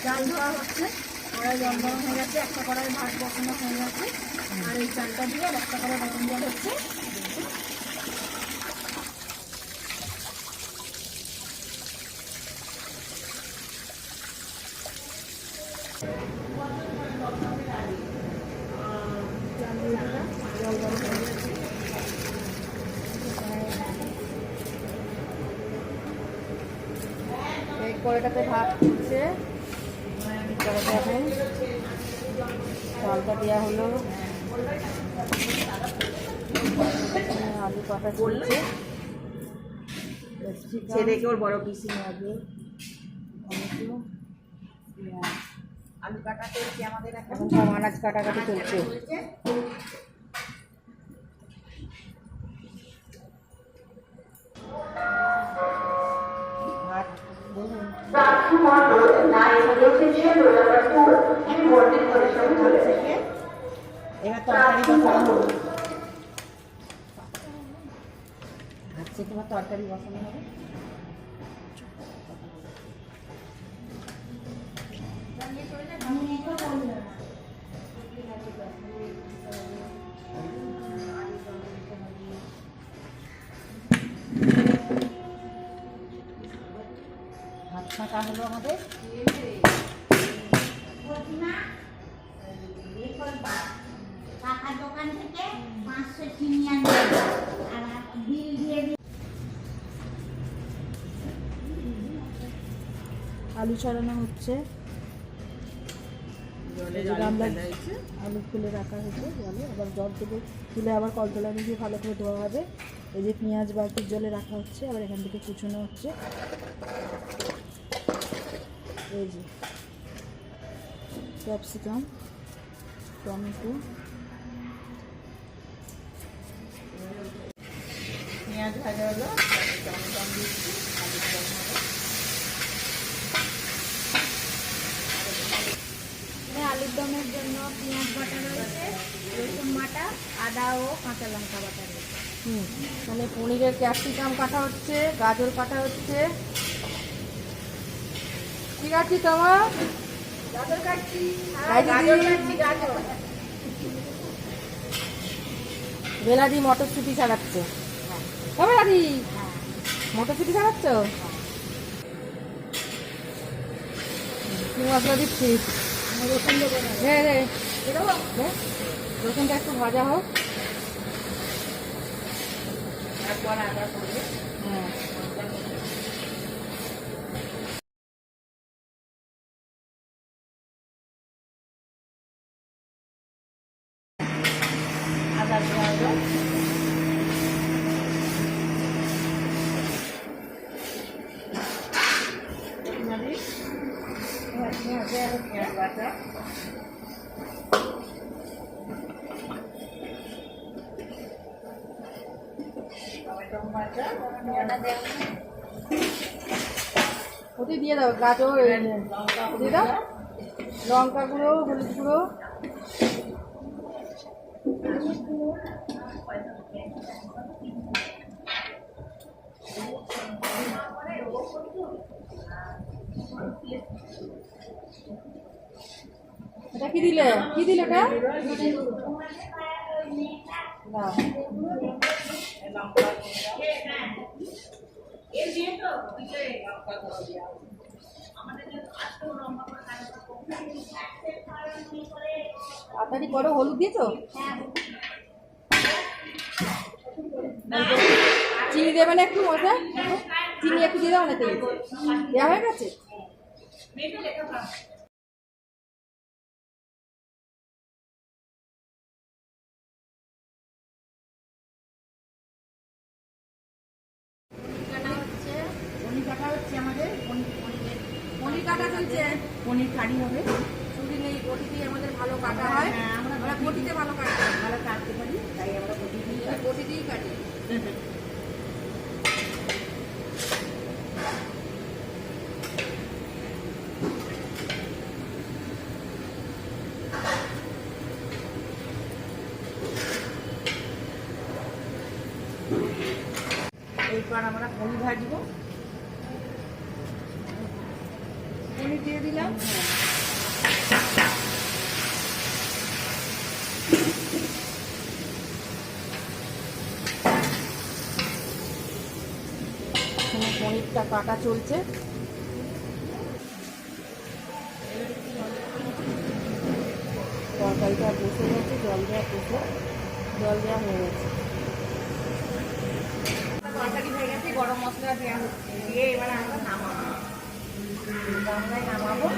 চাল ধোয়া হচ্ছে, কড়াই জল গরম হয়ে গেছে, একটা কড়াই ভাত বসানো হয়ে গেছে, আর এই চালটা দিয়ে আর একটা কড়াই গরম জল হচ্ছে। জল গরম হয়ে গেছে, এই কড়াইটাতে ভাত ফুটছে, কড়াইটাতে চালটা দেওয়া হলো, আলু কাটা চলছে, ছেলেকে ওর বড় পিসি আগে আলু কাটা চলছে আমাদের, এখন সব আনাজ কাটাকাটি চলছে। এবার তরকারি বসানো হবে, আজকে তোমার তরকারি বসানো হবে। ভাত ফাঁকা হলো আমাদের, দোকান থেকে 500 চিনি আনবে আর বিল দিয়ে আলু ছাড়ানো হচ্ছে, আলু খুলে রাখা হয়েছে জলে, আবার জল থেকে তুলে আবার কল তোলা দিয়ে ভালো করে ধোয়া হবে। এই যে পেঁয়াজ বালতির জলে রাখা হচ্ছে, আবার এখান থেকে কুচোনো হচ্ছে। এই যে ক্যাপসিকাম, টমেটো, পেঁয়াজ ভাজা হলো, টমেটো দিচ্ছি, আলুর দম হবে। আলুর দমের জন্য পেঁয়াজ বাটা রয়েছে, রসুন বাটা, আদা ও কাঁচা লঙ্কা বাটা রয়েছে। মানে পনিরের ক্যাপসিকাম কাটা হচ্ছে, গাজর কাটা হচ্ছে। ঠিক আছে তোমার গাজর কাটছি, বেলাদি মটরশুঁটি ছাড়াচ্ছে। তবে দাদি মটরশুঁটি ছাড়াচ্ছ, কি মশলা দিচ্ছিস? রসুনটা একটু ভাজা হোক, তারপর আদা করবে। হ্যাঁ আদা দেওয়া হলো, পেঁয়াজ বাটা, টমেটো ভাজা, ওটি দিয়ে দাও, গাজর দিয়ে দাও, লঙ্কা গুঁড়ো, হলুদ গুঁড়ো, এটা কি দিলে? কি দিলে এটা? তাড়াতাড়ি করো, হলুদ দিয়েছো? চিনি দেবে না একটু মশলা? চিনি একটু দিয়ে দাও না, তেল দেওয়া হয়ে গেছে। পনির কাটা হচ্ছে আমাদের, পনির কাটা চলছে, পনির কারি হবে। ছুরি নেই, বটি দিয়ে আমাদের ভালো কাটা হয়। আমরা বটিতে ভালো কাটতে ভালো কাটতে পারি, তাই আমরা বটি দিই, বটি দিয়েই কাটি। এরপর আমরা পনির ভাজবো। পনির দিয়ে দিলাম। পনিরটা কাটা চলছে। তরকারিটা বসে গেছে, জল দেওয়া হয়ে গেছে। তরকারি হয়ে গেছে, গরম মশলা দেওয়া হচ্ছে, দিয়ে এবার আমরা নামাবো, গামলায় নামাবো।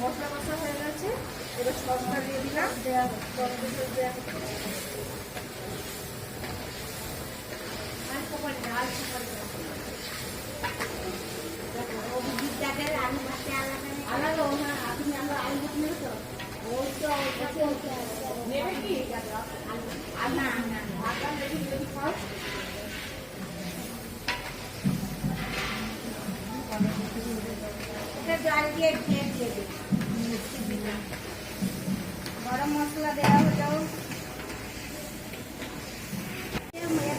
মশলা মশলা হয়ে গেছে, এবার সসটা দিয়ে দিলাম। নেবে কি জল দিয়ে দিয়ে দেবে। গরম মশলা দেওয়া হলো,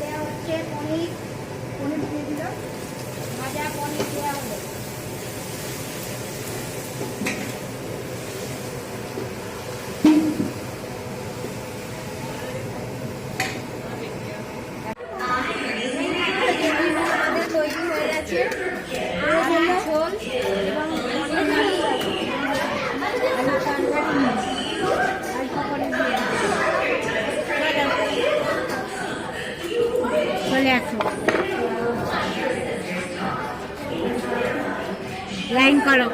দেওয়া হচ্ছে পনির দিয়ে দিলাম, ভাজা পনির দেওয়া হলো। তৈরি হয়ে গেছে ঝোল এবং চলে আসো, লাইন করো।